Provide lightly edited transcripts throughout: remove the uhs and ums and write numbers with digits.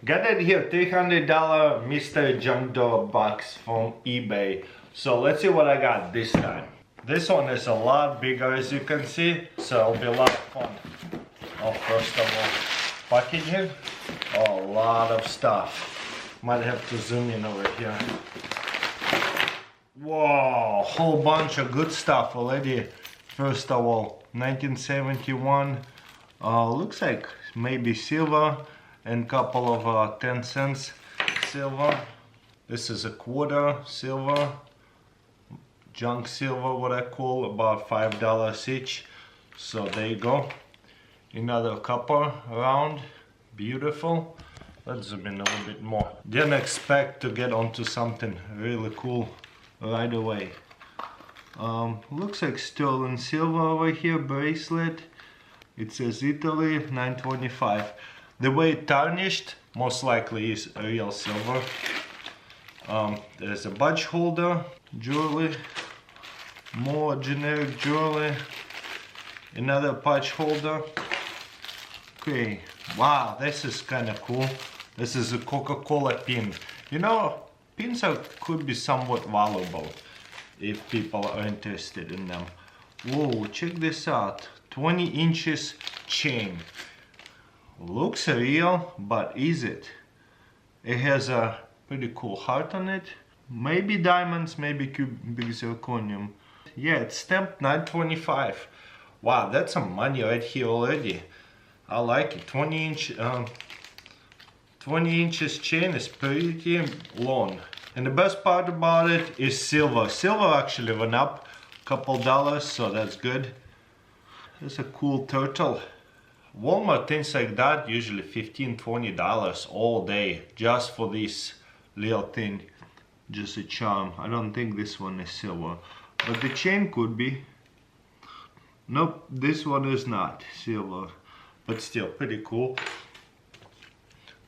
Got it here, $300 mystery junk door box from eBay. So let's see what I got this time. This one is a lot bigger as you can see, so it'll be a lot of fun. Oh, first of all, packaging. Oh, a lot of stuff. Might have to zoom in over here. Whoa, whole bunch of good stuff already. First of all, 1971. Looks like maybe silver and couple of 10 cents silver. This is a quarter silver, junk silver, what I call, about $5 each. So there you go. Another copper round, beautiful. Let's zoom in a little bit more. Didn't expect to get onto something really cool right away. Looks like sterling silver over here, bracelet. It says Italy, 925. The way it tarnished, most likely is real silver. There's a badge holder, jewelry, more generic jewelry, another patch holder. Okay, wow, this is kind of cool. This is a Coca-Cola pin. You know, pins could be somewhat valuable if people are interested in them. Whoa, check this out. 20 inches chain. Looks real, but is it? It has a pretty cool heart on it. Maybe diamonds, maybe cubic zirconium. Yeah, it's stamped 925. Wow, that's some money right here already. I like it. 20 inches chain is pretty long. And the best part about it is silver. Silver actually went up a couple dollars, so that's good. It's a cool turtle. Walmart, things like that, usually $15–20 all day just for this little thing. Just a charm. I don't think this one is silver, but the chain could be. Nope, this one is not silver, but still pretty cool.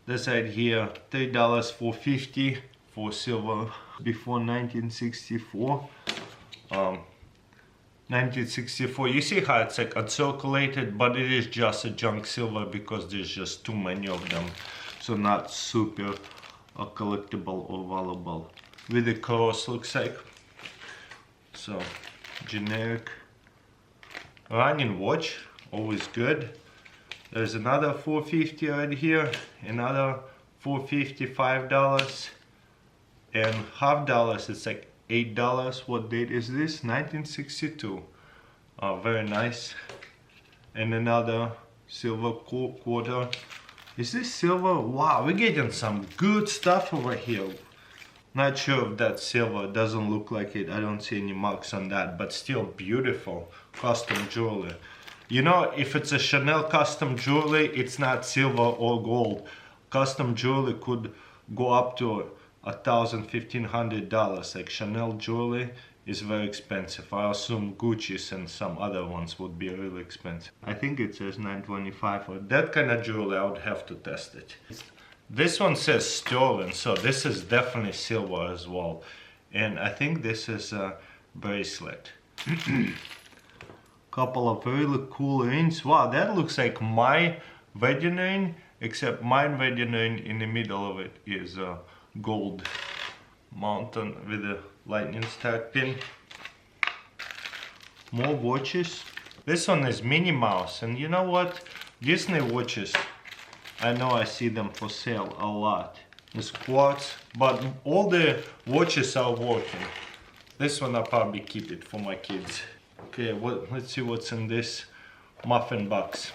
This side here, $3, $4.50 for silver before 1964. 1964, you see how it's like uncirculated, but it is just a junk silver because there's just too many of them, so not super collectible or valuable. With the cross, looks like. So generic running watch, always good. There's another $4.50 right here, another $4.50, $5, and $half. It's like $8. What date is this? 1962. Very nice. And another silver quarter. Is this silver? Wow, we're getting some good stuff over here. Not sure if that's silver. Doesn't look like it. I don't see any marks on that, but still beautiful custom jewelry. You know, if it's a Chanel custom jewelry, it's not silver or gold. Custom jewelry could go up to $1,000–1,500. Like Chanel jewelry is very expensive. I assume Gucci's and some other ones would be really expensive. I think it says 925. For that kind of jewelry, I would have to test it. This one says sterling, so this is definitely silver as well. And I think this is a bracelet. Couple of really cool rings. Wow, that looks like my wedding ring, except my wedding ring in the middle of it is gold mountain with a lightning strike pin. More watches. This one is Minnie Mouse, and you know what? Disney watches, I know I see them for sale a lot. It's quartz, but all the watches are working. This one I'll probably keep it for my kids. Okay, let's see what's in this muffin box.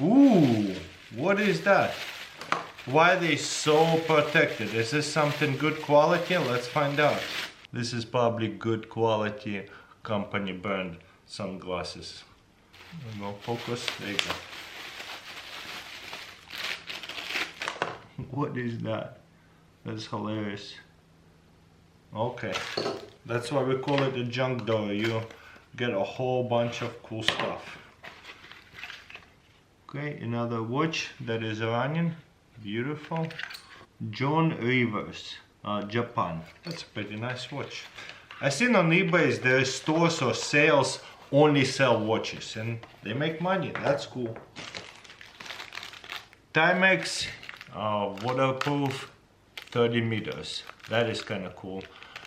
Ooh, what is that? Why are they so protected? Is this something good quality? Let's find out. This is probably good quality company brand sunglasses. No focus, there you go. What is that? That's hilarious. Okay, that's why we call it a junk door. You get a whole bunch of cool stuff. Okay, another watch that is running. Beautiful. John Rivers, Japan. That's a pretty nice watch. I seen on eBay there is stores or sales only sell watches and they make money. That's cool. Timex, waterproof, 30 meters. That is kind of cool.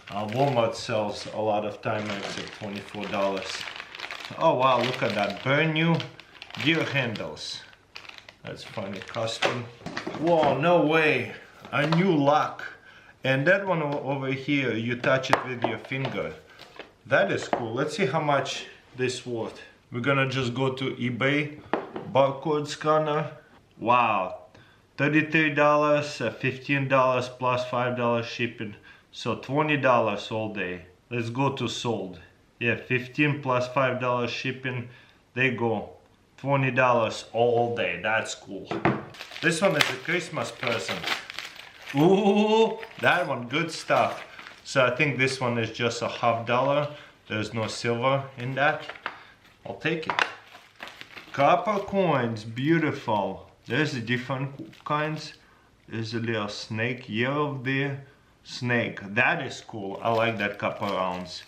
Walmart sells a lot of Timex at $24. Oh wow, look at that, brand new gear handles. That's funny, custom. Whoa, no way, a new lock. And that one over here, you touch it with your finger. That is cool. Let's see how much this worth. We're gonna just go to eBay, barcode scanner. Wow, $33, $15 plus $5 shipping. So $20 all day. Let's go to sold. Yeah, $15 plus $5 shipping. They go $20 all day. That's cool. This one is a Christmas present. Ooh, that one, good stuff. So I think this one is just a $50. There's no silver in that. I'll take it. Copper coins, beautiful. There's the different kinds. There's a little snake yellow there. Snake, that is cool. I like that copper rounds.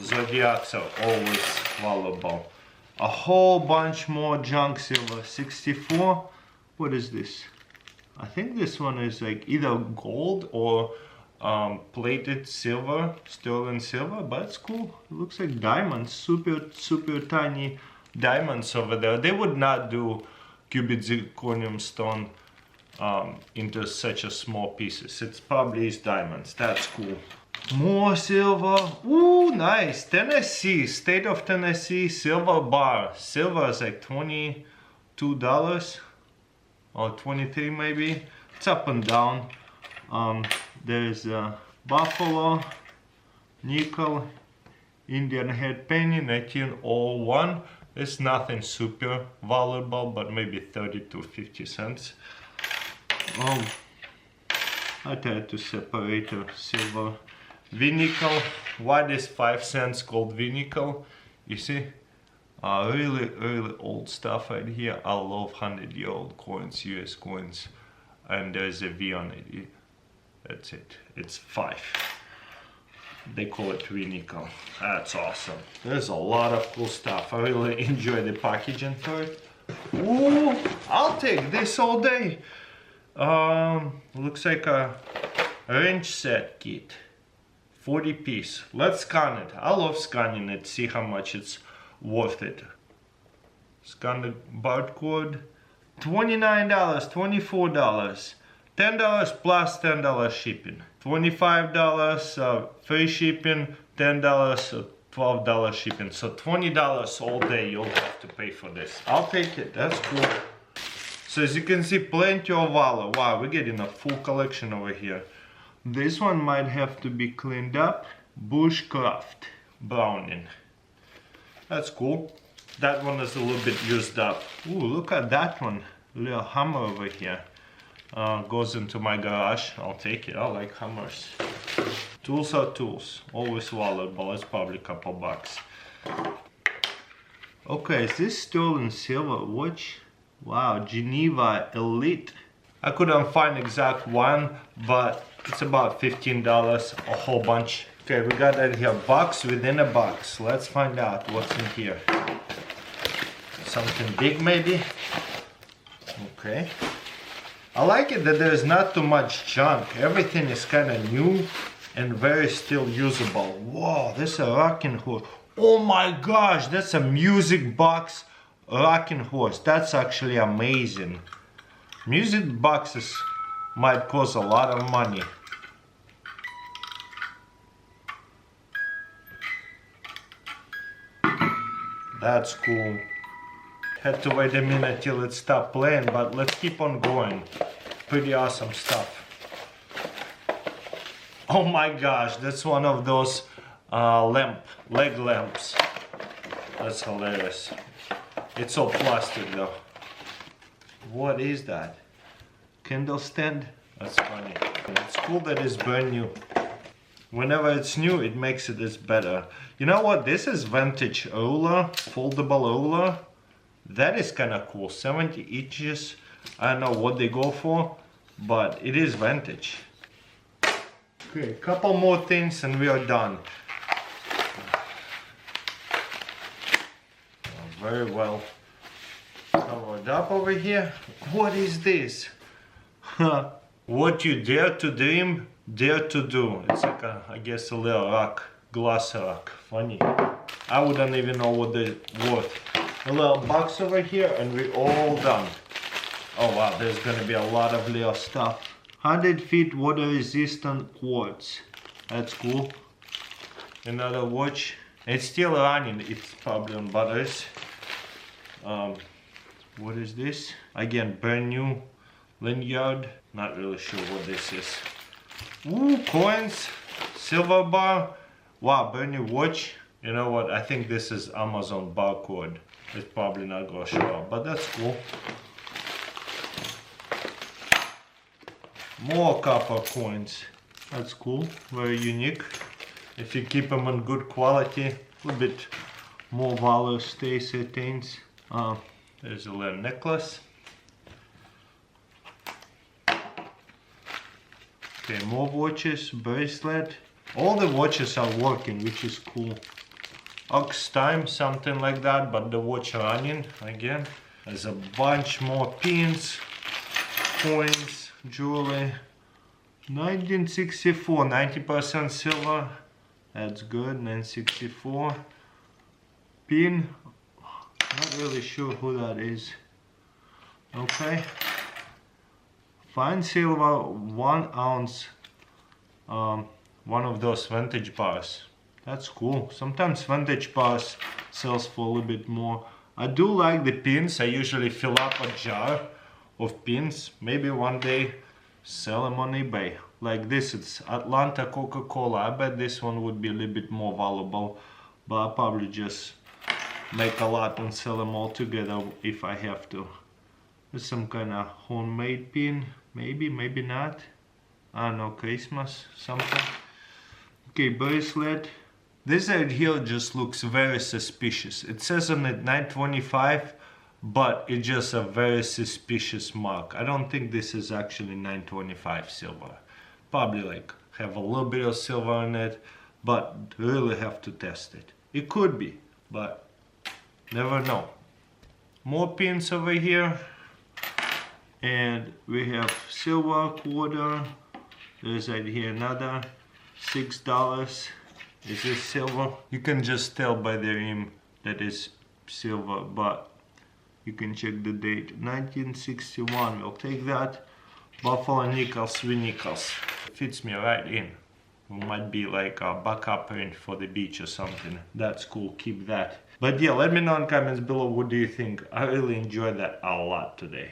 Zodiacs are always valuable. A whole bunch more junk silver. 64. What is this? I think this one is like either gold or plated silver, sterling silver, but it's cool. It looks like diamonds, super tiny diamonds over there. They would not do cubic zirconium stone into such a small pieces. It's probably is diamonds. That's cool. More silver. Ooh, nice. Tennessee, state of Tennessee silver bar. Silver is like $22 or 23 maybe. It's up and down. There's buffalo, nickel, Indian head penny, 1901. It's nothing super valuable, but maybe 30 to 50 cents. I tried to separate the silver. V-nickel, what is 5 cents called V-nickel? You see, really old stuff right here. I love 100-year-old coins, US coins, and there's a V on it. That's it, it's 5. They call it V-nickel. That's awesome. There's a lot of cool stuff. I really enjoy the packaging for it. Ooh, I'll take this all day. Looks like a wrench set kit. 40 piece. Let's scan it. I love scanning it, see how much it's worth it. Scan the barcode. $29, $24. $10 plus $10 shipping. $25 free shipping, $10 $12 shipping. So $20 all day you'll have to pay for this. I'll take it, that's cool. So as you can see, plenty of value. Wow, we're getting a full collection over here. This one might have to be cleaned up. Bushcraft Browning. That's cool. That one is a little bit used up. Ooh, look at that one. Little hammer over here. Goes into my garage. I'll take it. I like hammers. Tools are tools. Always valuable. It's probably a couple bucks. Okay, is this sterling silver watch? Wow, Geneva Elite. I couldn't find exact one, but it's about $15, a whole bunch. Okay, we got that here, box within a box. Let's find out what's in here. Something big maybe? Okay. I like it that there's not too much junk. Everything is kind of new and very still usable. Whoa, this is a rocking horse. Oh my gosh, that's a music box rocking horse. That's actually amazing. Music boxes might cost a lot of money. That's cool. Had to wait a minute till it stopped playing, but let's keep on going. Pretty awesome stuff. Oh my gosh, that's one of those leg lamps. That's hilarious. It's all plastic though. What is that? Candle stand? That's funny. It's cool that it's brand new. Whenever it's new, it makes it this better. You know what? This is vintage ruler, foldable ruler. That is kind of cool. 70 inches. I don't know what they go for, but it is vintage. Okay, a couple more things and we are done. very well covered up over here. What is this? What you dare to dream, dare to do. It's like a, I guess, a little rock, glass rock. Funny. I wouldn't even know what they're worth. A little box over here and we're all done. Oh wow, there's gonna be a lot of little stuff. 100 feet water resistant quartz. That's cool. Another watch. It's still running. It's probably on batteries. What is this? Again, brand new lanyard. Not really sure what this is. Ooh, coins. Silver bar. Wow, brand new watch. You know what? I think this is Amazon barcode. It's probably not gonna show up, but that's cool. More copper coins. That's cool. Very unique. If you keep them in good quality, a little bit more value stays attains. There's a little necklace. Okay, more watches, bracelet. All the watches are working, which is cool. Ox time, something like that, but the watch running again. There's a bunch more pins, coins, jewelry. 1964, 90% silver. That's good. 1964. Pin. Not really sure who that is. Okay. Fine silver, 1 ounce. One of those vintage bars. That's cool. Sometimes vintage bars sells for a little bit more. I do like the pins. I usually fill up a jar of pins. Maybe one day sell them on eBay. Like this, it's Atlanta Coca-Cola. I bet this one would be a little bit more valuable, but I'll probably just make a lot and sell them all together if I have to. There's some kind of homemade pin. Maybe, maybe not. I don't know, Christmas, something. Okay, bracelet. This right here just looks very suspicious. It says on it 925, but it's just a very suspicious mark. I don't think this is actually 925 silver. Probably like have a little bit of silver in it, but really have to test it. It could be, but never know. More pins over here. And we have silver quarter. There's right here another $6. Is this silver? You can just tell by the rim that is silver, but you can check the date. 1961, we'll take that. Buffalo nickels, three nickels. Fits me right in. Might be like a backup print for the beach or something. That's cool, keep that. But yeah, let me know in comments below what do you think. I really enjoyed that a lot today.